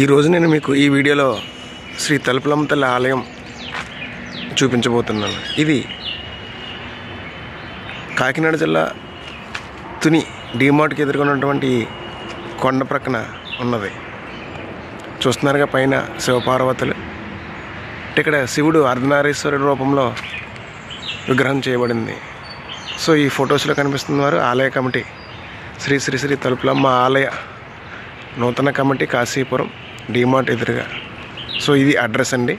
ఈరోజు నేను మీకు ఈ వీడియోలో శ్రీ తలుపులమ్మ తల్లి ఆలయం చూపించబోతున్నాను. ఇది కాకినాడ జిల్లా తుని డిమార్ట్కి ఎదుర్కొన్నటువంటి కొండ ప్రక్కన ఉన్నది. చూస్తున్నారుగా పైన శివపార్వతులు. ఇక్కడ శివుడు అర్ధనారీశ్వరుడి రూపంలో విగ్రహం చేయబడింది. సో ఈ ఫొటోస్లో కనిపిస్తున్న వారు ఆలయ కమిటీ, శ్రీ శ్రీ శ్రీ తలుపులమ్మ ఆలయ నూతన కమిటీ, కాశీపురం, డిమార్ట్ ఎదురుగా. సో ఇది అడ్రస్ అండి,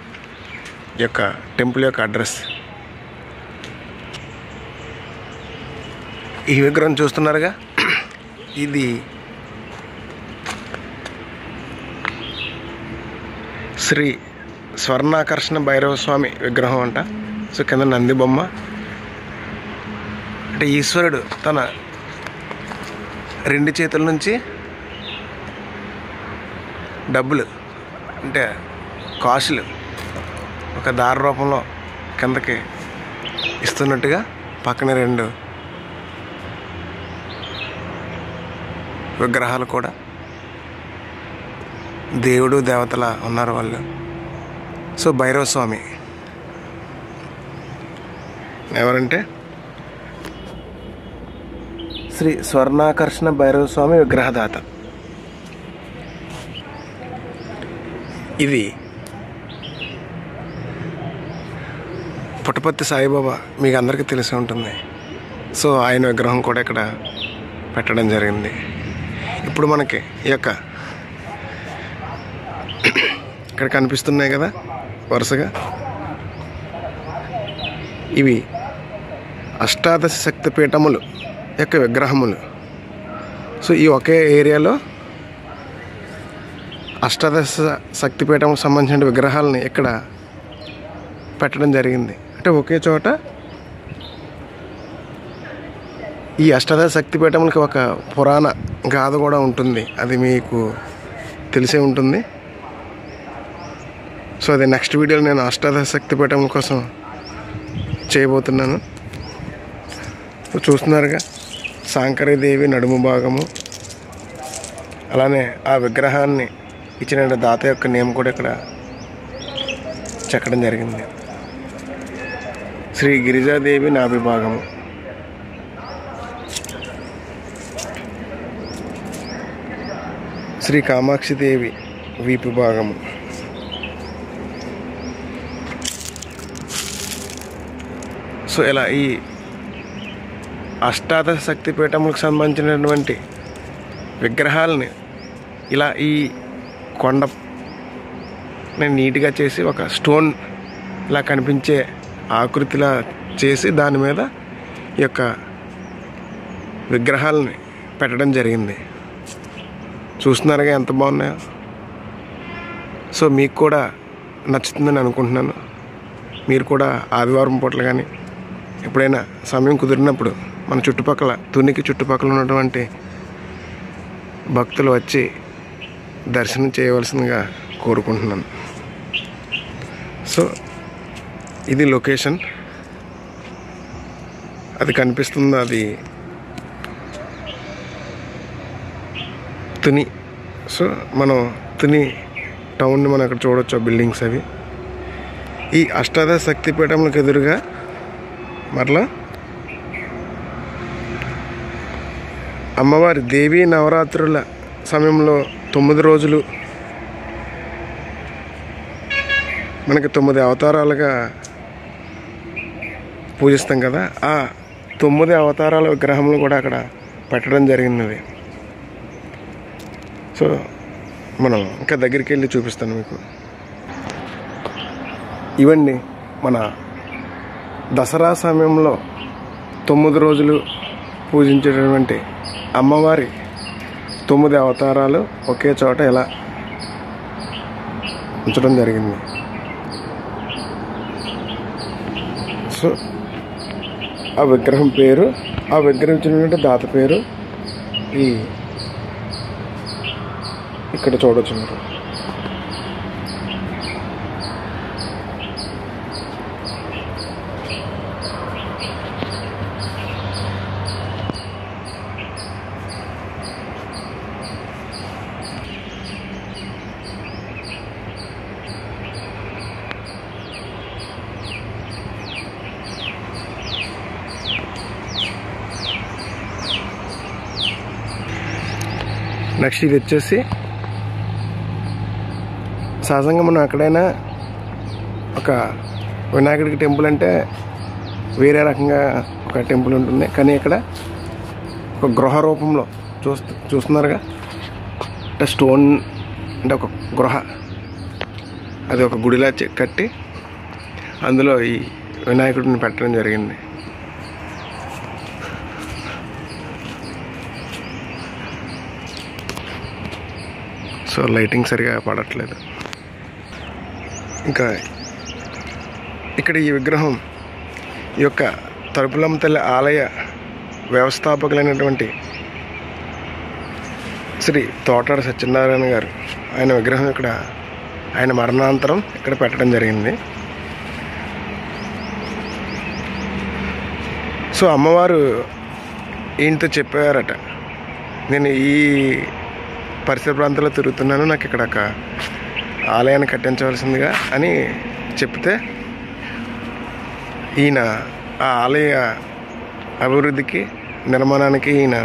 ఈ యొక్క టెంపుల్ యొక్క అడ్రస్. ఈ విగ్రహం చూస్తున్నారుగా, ఇది శ్రీ స్వర్ణాకర్షణ భైరవ స్వామి విగ్రహం అంట. సో కింద నంది బొమ్మ. అంటే ఈశ్వరుడు తన రెండు చేతుల నుంచి డబ్బులు అంటే కాసులు ఒక దార రూపంలో కిందకి ఇస్తున్నట్టుగా పక్కన రెండు విగ్రహాలు కూడా దేవుడు దేవతల ఉన్నారు వాళ్ళు. సో భైరవ స్వామి ఎవరంటే శ్రీ స్వర్ణాకర్షణ భైరవ స్వామి విగ్రహదాత. ఇది పుట్టపర్తి సాయిబాబా మీకు అందరికీ తెలిసి ఉంటుంది. సో ఆయన విగ్రహం కూడా ఇక్కడ పెట్టడం జరిగింది. ఇప్పుడు మనకి ఈ యొక్క ఇక్కడ కనిపిస్తున్నాయి కదా వరుసగా, ఇవి అష్టాదశ శక్తి పీఠములు యొక్క విగ్రహములు. సో ఈ ఒకే ఏరియాలో అష్టాదశ శక్తిపీఠంకి సంబంధించిన విగ్రహాలని ఇక్కడ పెట్టడం జరిగింది. అంటే ఒకే చోట ఈ అష్టాదశ శక్తిపీఠములకి ఒక పురాణ గాథ కూడా ఉంటుంది, అది మీకు తెలిసే ఉంటుంది. సో అది నెక్స్ట్ వీడియోలో నేను అష్టాదశ శక్తిపీఠముల కోసం చేయబోతున్నాను. చూస్తున్నారుగా శాంకరీదేవి నడుము భాగము, అలానే ఆ విగ్రహాన్ని ఇచ్చిన దాత యొక్క నేమ్ కూడా ఇక్కడ చెక్కడం జరిగింది. శ్రీ గిరిజాదేవి నాభి భాగము, శ్రీ కామాక్షిదేవి వీపు భాగము, సో ఇలా ఈ అష్టాదశ శక్తి పీఠములకు సంబంధించినటువంటి విగ్రహాలని ఇలా ఈ కొండ నీట్గా చేసి ఒక స్టోన్ ఇలా కనిపించే ఆకృతిలా చేసి దాని మీద ఈ యొక్క విగ్రహాలని పెట్టడం జరిగింది. చూస్తున్నారుగా ఎంత బాగున్నాయో. సో మీకు కూడా నచ్చుతుందని అనుకుంటున్నాను. మీరు కూడా ఆదివారం పూటలు కానీ ఎప్పుడైనా సమయం కుదిరినప్పుడు మన చుట్టుపక్కల తునికి చుట్టుపక్కల ఉన్నటువంటి భక్తులు వచ్చి దర్శనం చేయవలసిందిగా కోరుకుంటున్నాను. సో ఇది లొకేషన్, అది కనిపిస్తుంది, అది తుని. సో మనం తుని టౌన్ని మనం అక్కడ చూడవచ్చు, ఆ బిల్డింగ్స్ అవి. ఈ అష్టాదశ శక్తిపీఠములకు ఎదురుగా మరలా అమ్మవారి దేవీ నవరాత్రుల సమయంలో 9 రోజులు మనకి 9 అవతారాలుగా పూజిస్తాం కదా, ఆ 9 అవతారాల విగ్రహములు కూడా అక్కడ పెట్టడం జరిగినది. సో మనం ఇంకా దగ్గరికి వెళ్ళి చూపిస్తాను మీకు. ఇవన్నీ మన దసరా సమయంలో 9 రోజులు పూజించేటటువంటి అమ్మవారి 9 అవతారాలు ఒకే చోట ఇలా ఉంచడం జరిగింది. సో ఆ విగ్రహం పేరు, ఆ విగ్రహం ఇచ్చినటువంటి దాత పేరు ఇక్కడ చూడవచ్చు మీరు. నెక్స్ట్ ఇది వచ్చేసి సహజంగా మనం ఎక్కడైనా ఒక వినాయకుడికి టెంపుల్ అంటే వేరే రకంగా ఒక టెంపుల్ ఉంటుంది, కానీ ఇక్కడ ఒక గృహ రూపంలో చూస్తున్నారుగా, అంటే స్టోన్ అంటే ఒక గృహ, అది ఒక గుడిలా కట్టి అందులో ఈ వినాయకుడిని పెట్టడం జరిగింది. సో లైటింగ్ సరిగా పడట్లేదు. ఇంకా ఇక్కడ ఈ విగ్రహం ఈ యొక్క తలుపులమ్మ తల్లి ఆలయ వ్యవస్థాపకులైనటువంటి శ్రీ తోటాడ సత్యనారాయణ గారు, ఆయన విగ్రహం ఇక్కడ ఆయన మరణాంతరం ఇక్కడ పెట్టడం జరిగింది. సో అమ్మవారు ఈయనతో చెప్పారట, నేను ఈ పరిసర ప్రాంతాల్లో తిరుగుతున్నాను, నాకు ఇక్కడ ఒక ఆలయాన్ని కట్టించవలసిందిగా అని చెప్తే ఈయన ఆ ఆలయ అభివృద్ధికి నిర్మాణానికి ఈయన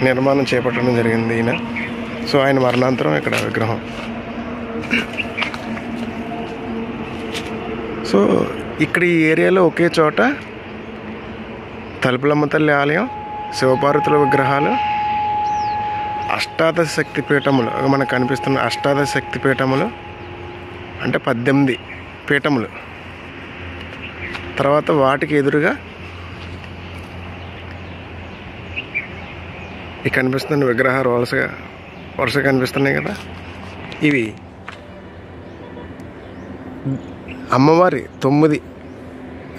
నిర్మాణం చేపట్టడం జరిగింది ఈయన. సో ఆయన మరణాంతరం ఇక్కడ విగ్రహం. సో ఇక్కడ ఈ ఏరియాలో ఒకే చోట తలుపులమ్మ తల్లి ఆలయం, శివపార్వతుల విగ్రహాలు, అష్టాదశ శక్తి పీఠములు మనకు కనిపిస్తున్న అష్టాదశ శక్తి పీఠములు అంటే 18 పీఠములు, తర్వాత వాటికి ఎదురుగా ఈ కనిపిస్తున్న విగ్రహాలు వరుసగా కనిపిస్తున్నాయి కదా, ఇవి అమ్మవారి 9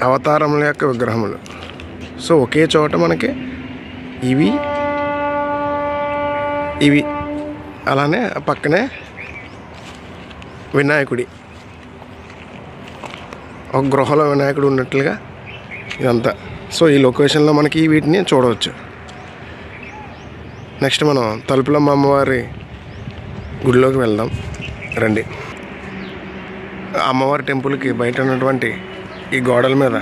అవతారముల యొక్క విగ్రహములు. సో ఒకే చోట మనకి ఇవి అలానే పక్కనే వినాయకుడి ఒక గృహలో వినాయకుడు ఉన్నట్లుగా ఇదంతా. సో ఈ లొకేషన్లో మనకి వీటిని చూడవచ్చు. నెక్స్ట్ మనం తలుపులమ్మ అమ్మవారి గుడిలోకి వెళ్దాం రండి. అమ్మవారి టెంపుల్కి బయట ఉన్నటువంటి ఈ గోడల మీద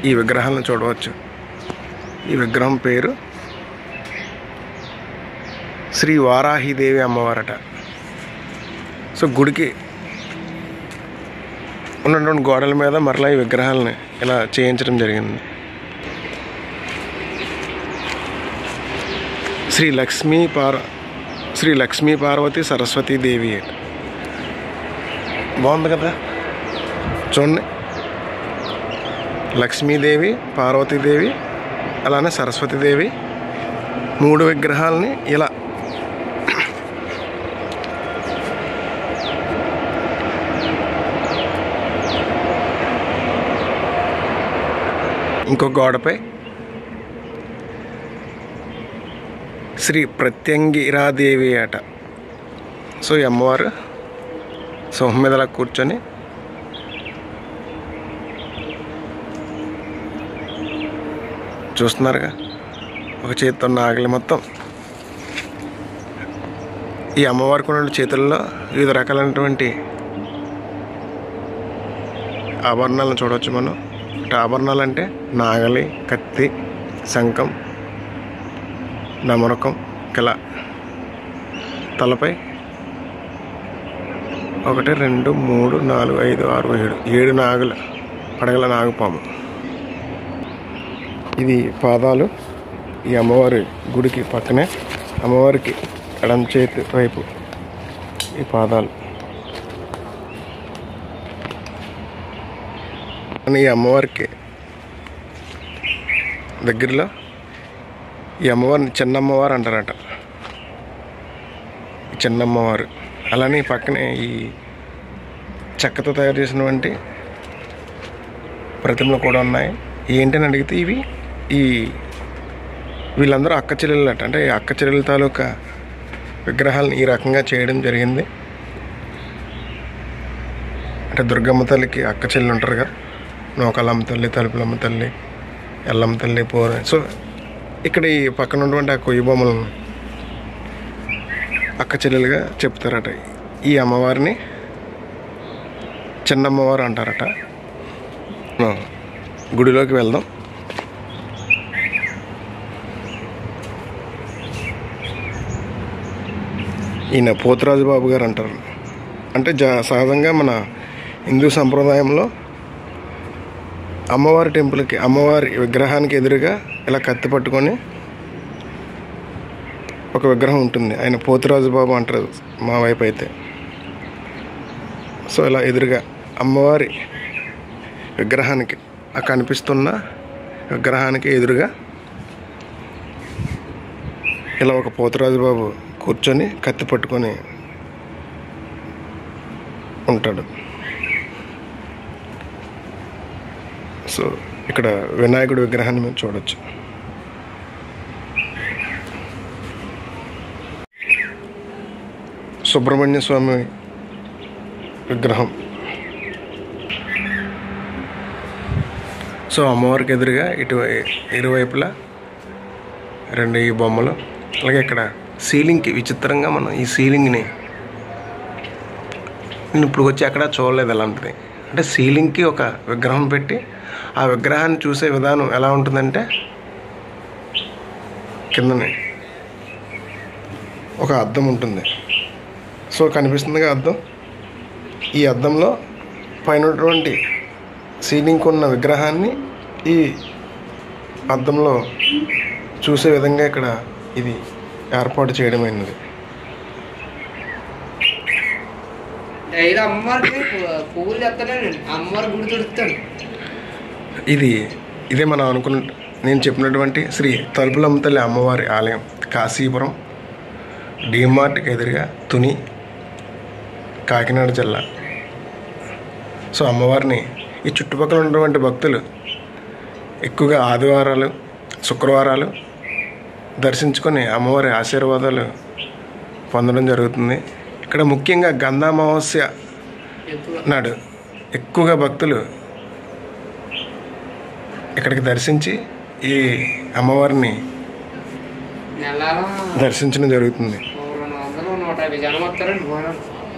ఈ విగ్రహాలను చూడవచ్చు. ఈ విగ్రహం పేరు శ్రీ వారాహిదేవి అమ్మవారట. సో గుడికి ఉన్నటువంటి గోడల మీద మరలా ఈ విగ్రహాలని ఇలా చేయించడం జరిగింది. శ్రీ లక్ష్మీ పార్వతి సరస్వతీదేవి బాగుంది కదా, చూడండి. లక్ష్మీదేవి, పార్వతీదేవి, అలానే సరస్వతీదేవి 3 విగ్రహాలని ఇలా ఇంకో గోడపై శ్రీ ప్రత్యంగిరాదేవి అట. సో ఈ అమ్మవారు సింహం మీద అలా కూర్చొని చూస్తున్నారుగా, ఒక చేతితో నాగలి మొత్తం. ఈ అమ్మవారికి ఉన్న చేతుల్లో వివిధ రకాలైనటువంటి ఆభరణాలను చూడవచ్చు మనం. ఆభరణాలు అంటే నాగలి, కత్తి, శంఖం, నమరకం, కిల, తలపై 1 2 3 4 5 6 7 నాగులు పడగల నాగుపాము. ఇది పాదాలు. ఈ అమ్మవారి గుడికి పక్కనే అమ్మవారికి ఎడమ చేతి వైపు ఈ పాదాలు. ఈ అమ్మవారికి దగ్గరలో ఈ అమ్మవారిని చిన్నమ్మవారు అంటారట, చిన్నమ్మవారు. అలానే పక్కనే ఈ చెక్కతో తయారు చేసినటువంటి ప్రతిమలు కూడా ఉన్నాయి. ఏంటని అడిగితే వీళ్ళందరూ అక్క చెల్లెలు అట. అంటే అక్క చెల్లెల తాలూకా విగ్రహాలను ఈ రకంగా చేయడం జరిగింది. అంటే దుర్గమ్మ తల్లికి అక్క చెల్లెలు ఉంటారు కదా, నూకాలమ్మ తల్లి, తలుపులమ్మ తల్లి, ఎల్లమ్మ తల్లి, పోరు. సో ఇక్కడ ఈ పక్కన ఉన్నటువంటి ఆ కొయ్యి బొమ్మలను అక్క చెల్లెలుగా చెప్తారట. ఈ అమ్మవారిని చిన్నమ్మవారు అంటారట. గుడిలోకి వెళ్దాం. ఈయన పోతురాజు బాబు గారు అంటారు. అంటే సహజంగా మన హిందూ సంప్రదాయంలో అమ్మవారి టెంపుల్కి, అమ్మవారి విగ్రహానికి ఎదురుగా ఇలా కత్తి పట్టుకొని ఒక విగ్రహం ఉంటుంది. ఆయన పోతురాజు బాబు అంటారు మా వైపు అయితే. సో ఇలా ఎదురుగా అమ్మవారి విగ్రహానికి, ఆ కనిపిస్తున్న విగ్రహానికి ఎదురుగా ఇలా ఒక పోతురాజు బాబు కూర్చొని కత్తి పట్టుకొని ఉంటాడు. సో ఇక్కడ వినాయకుడి విగ్రహాన్ని మేము చూడొచ్చు. సుబ్రహ్మణ్య స్వామి విగ్రహం. సో అమ్మవారికి ఎదురుగా ఇరువైపులా రెండు ఈ బొమ్మలు. అలాగే ఇక్కడ సీలింగ్కి విచిత్రంగా మనం ఈ సీలింగ్ని నేను ఇప్పుడు వచ్చి అక్కడ చూడలేదు అలాంటిది. అంటే సీలింగ్కి ఒక విగ్రహం పెట్టి ఆ విగ్రహాన్ని చూసే విధానం ఎలా ఉంటుందంటే కిందనే ఒక అద్దం ఉంటుంది. సో కనిపిస్తుందిగా అద్దం. ఈ అద్దంలో పైన ఉన్నటువంటి సీలింగ్కి ఉన్న విగ్రహాన్ని ఈ అద్దంలో చూసే విధంగా ఇక్కడ ఇది ఏర్పాటు చేయడమైనది. ఇదే మనం నేను చెప్పినటువంటి శ్రీ తలుపులమ్మ తల్లి అమ్మవారి ఆలయం, కాశీపురం, డిమార్ట్కి ఎదురుగా, తుని, కాకినాడ జిల్లా. సో అమ్మవారిని ఈ చుట్టుపక్కల ఉన్నటువంటి భక్తులు ఎక్కువగా ఆదివారాలు, శుక్రవారాలు దర్శించుకొని అమ్మవారి ఆశీర్వాదాలు పొందడం జరుగుతుంది. ఇక్కడ ముఖ్యంగా గంధామావాస్య నాడు ఎక్కువగా భక్తులు ఇక్కడికి దర్శించి ఈ అమ్మవారిని దర్శించడం జరుగుతుంది.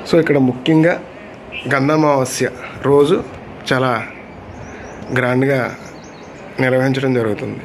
సో ఇక్కడ ముఖ్యంగా గంధామావాస్య రోజు చాలా గ్రాండ్గా నిర్వహించడం జరుగుతుంది.